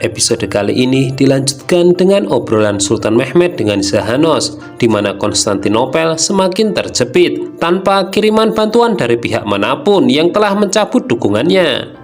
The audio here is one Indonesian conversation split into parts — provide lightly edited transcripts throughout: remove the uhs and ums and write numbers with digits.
Episode kali ini dilanjutkan dengan obrolan Sultan Mehmed dengan Zahanos, di mana Konstantinopel semakin terjepit tanpa kiriman bantuan dari pihak manapun yang telah mencabut dukungannya.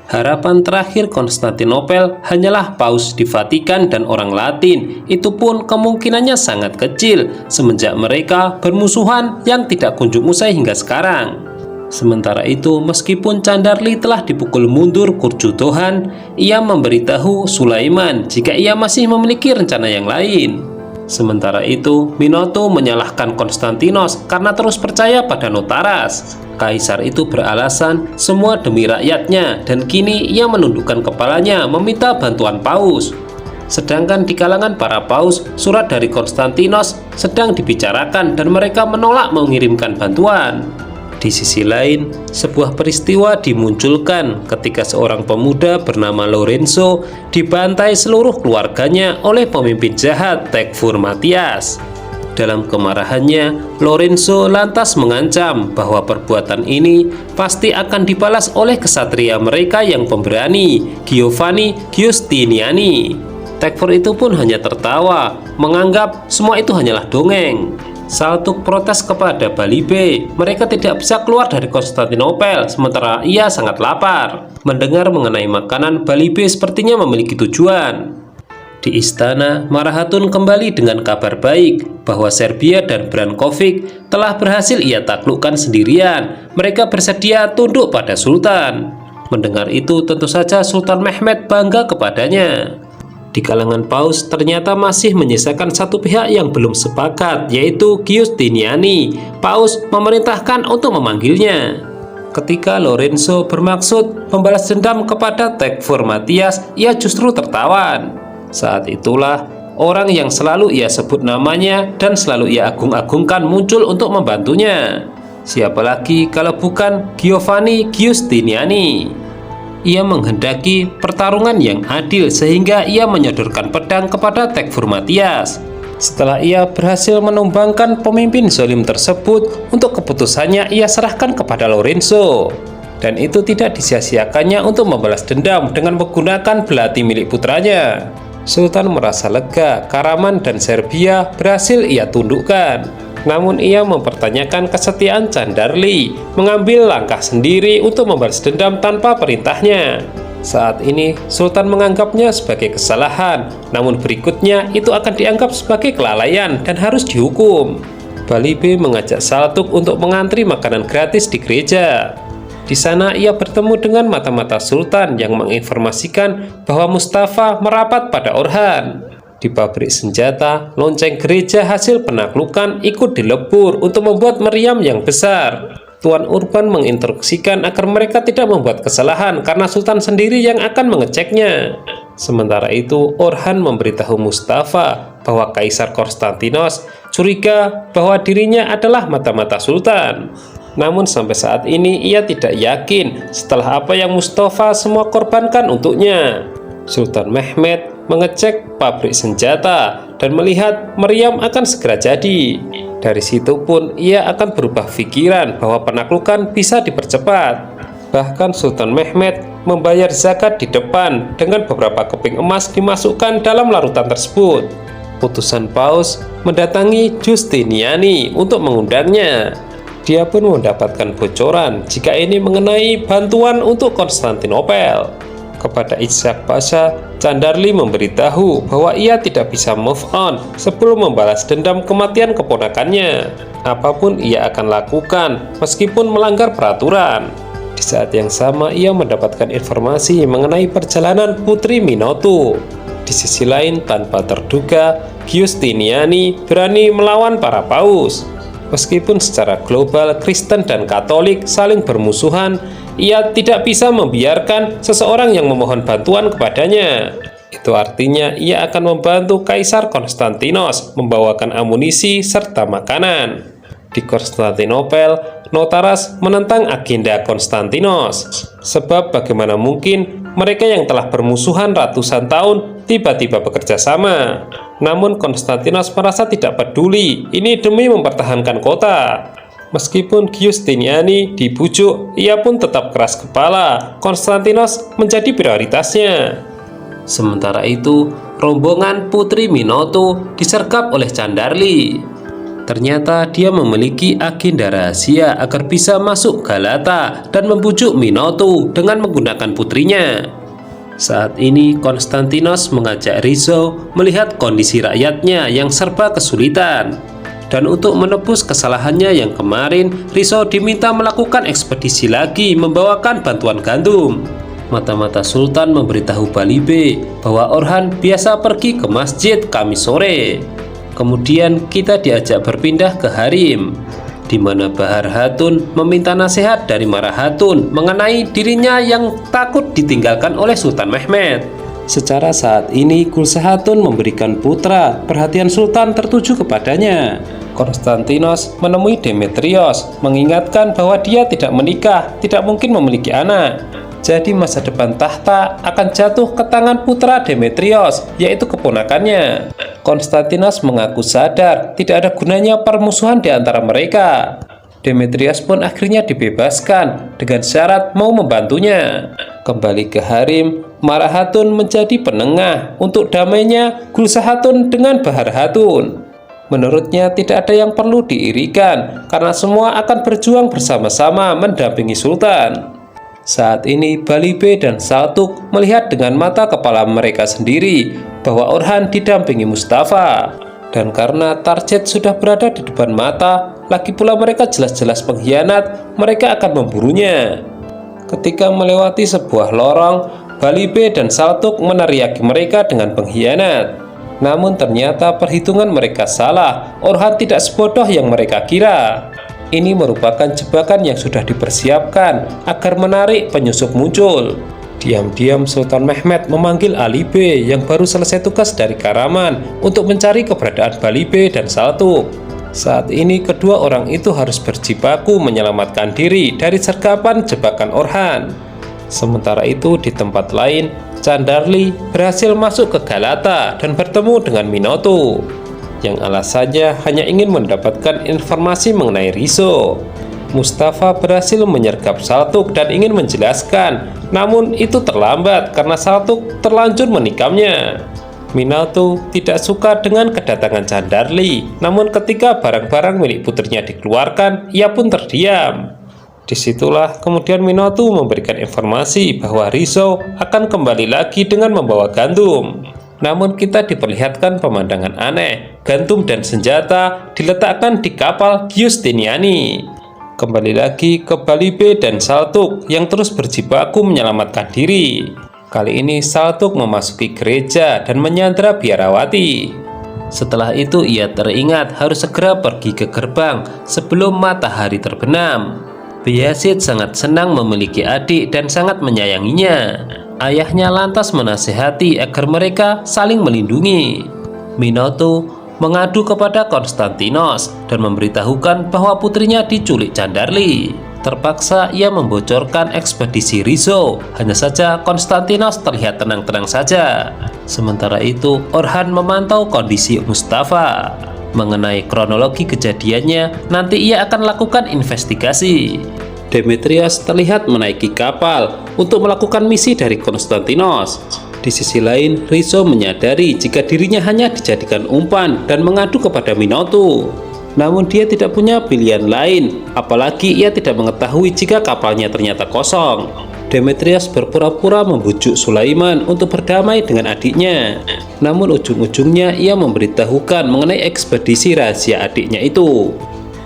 Harapan terakhir Konstantinopel hanyalah paus di Vatikan dan orang Latin. Itu pun kemungkinannya sangat kecil semenjak mereka bermusuhan yang tidak kunjung usai hingga sekarang. Sementara itu, meskipun Candarli telah dipukul mundur Kurjudohan, ia memberitahu Sulaiman jika ia masih memiliki rencana yang lain. Sementara itu, Minoto menyalahkan Konstantinos karena terus percaya pada Notaras. Kaisar itu beralasan semua demi rakyatnya, dan kini ia menundukkan kepalanya meminta bantuan paus. Sedangkan di kalangan para paus, surat dari Konstantinos sedang dibicarakan dan mereka menolak mengirimkan bantuan. Di sisi lain, sebuah peristiwa dimunculkan ketika seorang pemuda bernama Lorenzo dibantai seluruh keluarganya oleh pemimpin jahat Tekfur Matthias. Dalam kemarahannya, Lorenzo lantas mengancam bahwa perbuatan ini pasti akan dibalas oleh kesatria mereka yang pemberani, Giovanni Giustiniani. Tekfur itu pun hanya tertawa, menganggap semua itu hanyalah dongeng. Saltuk protes kepada Balibe, mereka tidak bisa keluar dari Konstantinopel sementara ia sangat lapar. Mendengar mengenai makanan, Balibe sepertinya memiliki tujuan. Di istana, Marahatun kembali dengan kabar baik bahwa Serbia dan Brankovic telah berhasil ia taklukkan sendirian. Mereka bersedia tunduk pada Sultan. Mendengar itu, tentu saja Sultan Mehmed bangga kepadanya. Di kalangan paus ternyata masih menyisakan satu pihak yang belum sepakat, yaitu Giustiniani. Paus memerintahkan untuk memanggilnya. Ketika Lorenzo bermaksud membalas dendam kepada Tekfur Matthias, ia justru tertawan. Saat itulah orang yang selalu ia sebut namanya dan selalu ia agung-agungkan muncul untuk membantunya. Siapa lagi kalau bukan Giovanni Giustiniani? Ia menghendaki pertarungan yang adil sehingga ia menyodorkan pedang kepada Tekfur Matthias. Setelah ia berhasil menumbangkan pemimpin zalim tersebut, untuk keputusannya ia serahkan kepada Lorenzo. Dan itu tidak disia-siakannya untuk membalas dendam dengan menggunakan belati milik putranya. Sultan merasa lega, Karaman dan Serbia berhasil ia tundukkan. Namun ia mempertanyakan kesetiaan Candarli, mengambil langkah sendiri untuk membalas dendam tanpa perintahnya. Saat ini Sultan menganggapnya sebagai kesalahan, namun berikutnya itu akan dianggap sebagai kelalaian dan harus dihukum. Balibe mengajak Saltuk untuk mengantri makanan gratis di gereja. Di sana ia bertemu dengan mata-mata Sultan yang menginformasikan bahwa Mustafa merapat pada Orhan. Di pabrik senjata, lonceng gereja hasil penaklukan ikut dilebur untuk membuat meriam yang besar. Tuan Urban menginstruksikan agar mereka tidak membuat kesalahan karena Sultan sendiri yang akan mengeceknya. Sementara itu, Orhan memberitahu Mustafa bahwa Kaisar Konstantinos curiga bahwa dirinya adalah mata-mata Sultan. Namun sampai saat ini ia tidak yakin setelah apa yang Mustafa semua korbankan untuknya. Sultan Mehmed mengecek pabrik senjata dan melihat meriam akan segera jadi. Dari situ pun ia akan berubah pikiran bahwa penaklukan bisa dipercepat. Bahkan Sultan Mehmed membayar zakat di depan dengan beberapa keping emas dimasukkan dalam larutan tersebut. Utusan Paus mendatangi Giustiniani untuk mengundangnya. Dia pun mendapatkan bocoran jika ini mengenai bantuan untuk Konstantinopel. Kepada Ishak Pasha, Candarli memberitahu bahwa ia tidak bisa move on sebelum membalas dendam kematian keponakannya. Apapun ia akan lakukan meskipun melanggar peraturan. Di saat yang sama ia mendapatkan informasi mengenai perjalanan Putri Minoto. Di sisi lain, tanpa terduga, Giustiniani berani melawan para paus. Meskipun secara global Kristen dan Katolik saling bermusuhan, ia tidak bisa membiarkan seseorang yang memohon bantuan kepadanya. Itu artinya ia akan membantu Kaisar Konstantinos membawakan amunisi serta makanan. Di Konstantinopel, Notaras menentang agenda Konstantinos. Sebab bagaimana mungkin mereka yang telah bermusuhan ratusan tahun tiba-tiba bekerja sama. Namun Konstantinos merasa tidak peduli, ini demi mempertahankan kota. Meskipun Giustiniani dibujuk, ia pun tetap keras kepala. Konstantinos menjadi prioritasnya. Sementara itu, rombongan Putri Minoto disergap oleh Candarli. Ternyata dia memiliki agenda rahasia agar bisa masuk Galata dan membujuk Minoto dengan menggunakan putrinya. Saat ini Konstantinos mengajak Rizzo melihat kondisi rakyatnya yang serba kesulitan. Dan untuk menebus kesalahannya yang kemarin, Rizzo diminta melakukan ekspedisi lagi membawakan bantuan gandum. Mata-mata Sultan memberitahu Balibe bahwa Orhan biasa pergi ke masjid Kamis sore. Kemudian kita diajak berpindah ke harem, di mana Bahar Hatun meminta nasihat dari Mara Hatun mengenai dirinya yang takut ditinggalkan oleh Sultan Mehmed. Secara saat ini Gulsah Hatun memberikan putra, perhatian Sultan tertuju kepadanya. Konstantinos menemui Demetrios, mengingatkan bahwa dia tidak menikah, tidak mungkin memiliki anak. Jadi masa depan tahta akan jatuh ke tangan putra Demetrios, yaitu keponakannya. Konstantinos mengaku sadar tidak ada gunanya permusuhan di antara mereka. Demetrios pun akhirnya dibebaskan dengan syarat mau membantunya. Kembali ke harem, Mara Hatun menjadi penengah untuk damainya Gulsah Hatun dengan Bahar Hatun. Menurutnya tidak ada yang perlu diirikan karena semua akan berjuang bersama-sama mendampingi Sultan. Saat ini Balibe dan Saltuk melihat dengan mata kepala mereka sendiri bahwa Orhan didampingi Mustafa. Dan karena target sudah berada di depan mata, lagi pula mereka jelas-jelas pengkhianat, mereka akan memburunya. Ketika melewati sebuah lorong, Balibe dan Saltuk meneriaki mereka dengan pengkhianat. Namun ternyata perhitungan mereka salah, Orhan tidak sebodoh yang mereka kira. Ini merupakan jebakan yang sudah dipersiapkan agar menarik penyusup muncul. Diam-diam Sultan Mehmed memanggil Alibe yang baru selesai tugas dari Karaman untuk mencari keberadaan Balibe dan Saltuk. Saat ini kedua orang itu harus berjibaku menyelamatkan diri dari sergapan jebakan Orhan. Sementara itu di tempat lain, Candarli berhasil masuk ke Galata dan bertemu dengan Minoto, yang alasannya hanya ingin mendapatkan informasi mengenai Rizzo. Mustafa berhasil menyergap Saltuk dan ingin menjelaskan, namun itu terlambat karena Saltuk terlanjur menikamnya. Minoto tidak suka dengan kedatangan Candarli, namun ketika barang-barang milik putrinya dikeluarkan, ia pun terdiam. Disitulah kemudian Minoto memberikan informasi bahwa Rizzo akan kembali lagi dengan membawa gandum. Namun kita diperlihatkan pemandangan aneh, gandum dan senjata diletakkan di kapal Giustiniani. Kembali lagi ke Balibe dan Saltuk yang terus berjibaku menyelamatkan diri. Kali ini Saltuk memasuki gereja dan menyandra biarawati. Setelah itu ia teringat harus segera pergi ke gerbang sebelum matahari terbenam. Bayezid sangat senang memiliki adik dan sangat menyayanginya. Ayahnya lantas menasihati agar mereka saling melindungi. Minoto mengadu kepada Konstantinos dan memberitahukan bahwa putrinya diculik Candarli. Terpaksa ia membocorkan ekspedisi Rizzo. Hanya saja Konstantinos terlihat tenang-tenang saja. Sementara itu Orhan memantau kondisi Mustafa. Mengenai kronologi kejadiannya, nanti ia akan lakukan investigasi. Demetrios terlihat menaiki kapal untuk melakukan misi dari Konstantinos. Di sisi lain, Rizzo menyadari jika dirinya hanya dijadikan umpan dan mengadu kepada Minoto. Namun dia tidak punya pilihan lain, apalagi ia tidak mengetahui jika kapalnya ternyata kosong. Demetrios berpura-pura membujuk Sulaiman untuk berdamai dengan adiknya. Namun ujung-ujungnya ia memberitahukan mengenai ekspedisi rahasia adiknya itu.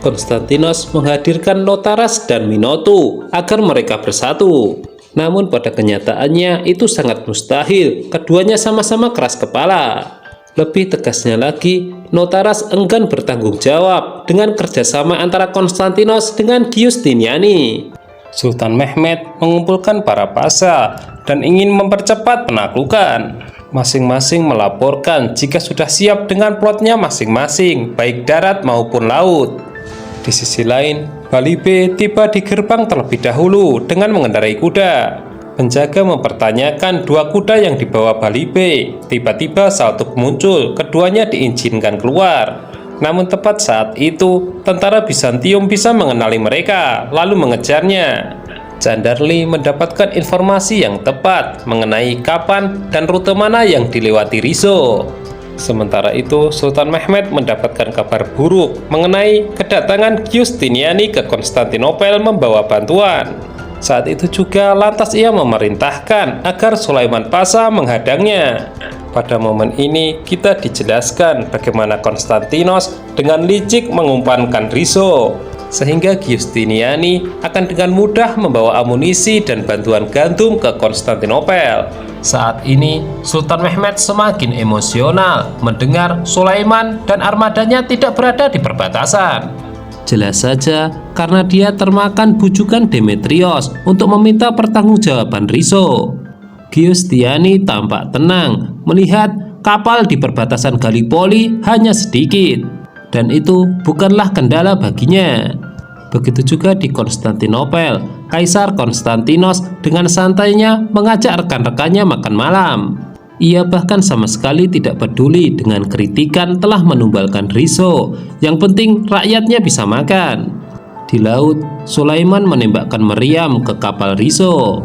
Konstantinos menghadirkan Notaras dan Minoto agar mereka bersatu. Namun pada kenyataannya itu sangat mustahil, keduanya sama-sama keras kepala. Lebih tegasnya lagi, Notaras enggan bertanggung jawab dengan kerjasama antara Konstantinos dengan Giustiniani. Sultan Mehmed mengumpulkan para pasha dan ingin mempercepat penaklukan. Masing-masing melaporkan jika sudah siap dengan plotnya masing-masing, baik darat maupun laut. Di sisi lain, Balibe tiba di gerbang terlebih dahulu dengan mengendarai kuda. Penjaga mempertanyakan dua kuda yang dibawa Balibe. Tiba-tiba Saltuk muncul, keduanya diizinkan keluar. Namun tepat saat itu, tentara Bizantium bisa mengenali mereka, lalu mengejarnya. Candarli mendapatkan informasi yang tepat mengenai kapan dan rute mana yang dilewati Rizzo. Sementara itu, Sultan Mehmed mendapatkan kabar buruk mengenai kedatangan Giustiniani ke Konstantinopel membawa bantuan. Saat itu juga lantas ia memerintahkan agar Sulaiman Pasha menghadangnya. Pada momen ini kita dijelaskan bagaimana Konstantinos dengan licik mengumpankan Rizzo, sehingga Giustiniani akan dengan mudah membawa amunisi dan bantuan gandum ke Konstantinopel. Saat ini Sultan Mehmed semakin emosional mendengar Sulaiman dan armadanya tidak berada di perbatasan. Jelas saja karena dia termakan bujukan Demetrios untuk meminta pertanggungjawaban Rizzo. Giustiniani tampak tenang melihat kapal di perbatasan Gallipoli hanya sedikit, dan itu bukanlah kendala baginya. Begitu juga di Konstantinopel, Kaisar Konstantinos dengan santainya mengajak rekan-rekannya makan malam. Ia bahkan sama sekali tidak peduli dengan kritikan telah menumbalkan Rizzo. Yang penting rakyatnya bisa makan. Di laut, Sulaiman menembakkan meriam ke kapal Rizzo.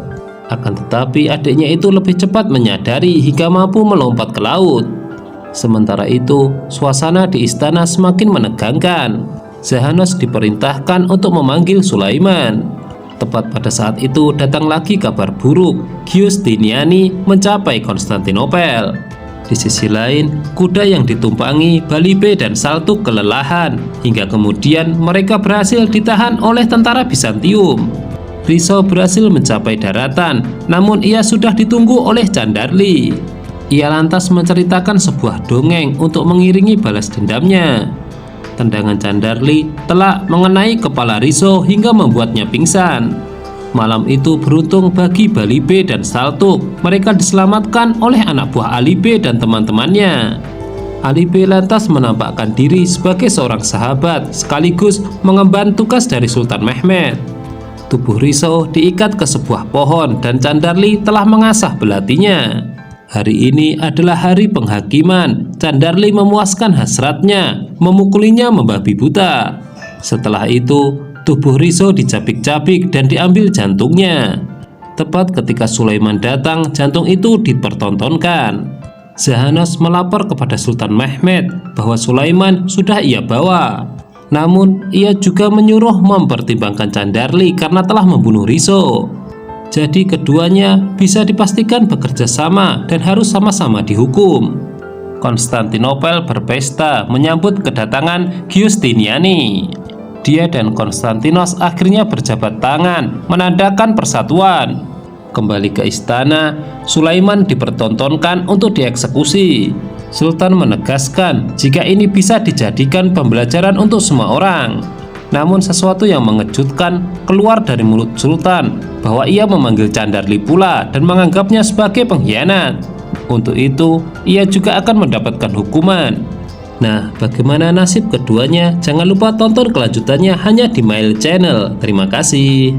Akan tetapi adiknya itu lebih cepat menyadari hingga mampu melompat ke laut. Sementara itu, suasana di istana semakin menegangkan. Zahanos diperintahkan untuk memanggil Sulaiman. Tepat pada saat itu datang lagi kabar buruk. Giustiniani mencapai Konstantinopel. Di sisi lain, kuda yang ditumpangi Balibe dan Saltuk kelelahan, hingga kemudian mereka berhasil ditahan oleh tentara Bizantium. Rizzo berhasil mencapai daratan, namun ia sudah ditunggu oleh Candarli. Ia lantas menceritakan sebuah dongeng untuk mengiringi balas dendamnya. Tendangan Candarli telah mengenai kepala Rizzo hingga membuatnya pingsan. Malam itu beruntung bagi Balibe dan Saltuk, mereka diselamatkan oleh anak buah Alibe dan teman-temannya. Alibe lantas menampakkan diri sebagai seorang sahabat sekaligus mengemban tugas dari Sultan Mehmed. Tubuh Rizzo diikat ke sebuah pohon dan Candarli telah mengasah belatinya. Hari ini adalah hari penghakiman. Candarli memuaskan hasratnya, memukulinya membabi buta. Setelah itu, tubuh Rizzo dicabik-cabik dan diambil jantungnya. Tepat ketika Sulaiman datang, jantung itu dipertontonkan. Zahanos melapor kepada Sultan Mehmed bahwa Sulaiman sudah ia bawa. Namun, ia juga menyuruh mempertimbangkan Candarli karena telah membunuh Rizzo. Jadi keduanya bisa dipastikan bekerja sama dan harus sama-sama dihukum. Konstantinopel berpesta menyambut kedatangan Giustiniani. Dia dan Konstantinos akhirnya berjabat tangan menandakan persatuan. Kembali ke istana, Sulaiman dipertontonkan untuk dieksekusi. Sultan menegaskan jika ini bisa dijadikan pembelajaran untuk semua orang. Namun sesuatu yang mengejutkan keluar dari mulut Sultan, bahwa ia memanggil Candarli pula dan menganggapnya sebagai pengkhianat. Untuk itu, ia juga akan mendapatkan hukuman. Nah, bagaimana nasib keduanya? Jangan lupa tonton kelanjutannya hanya di Mail Channel. Terima kasih.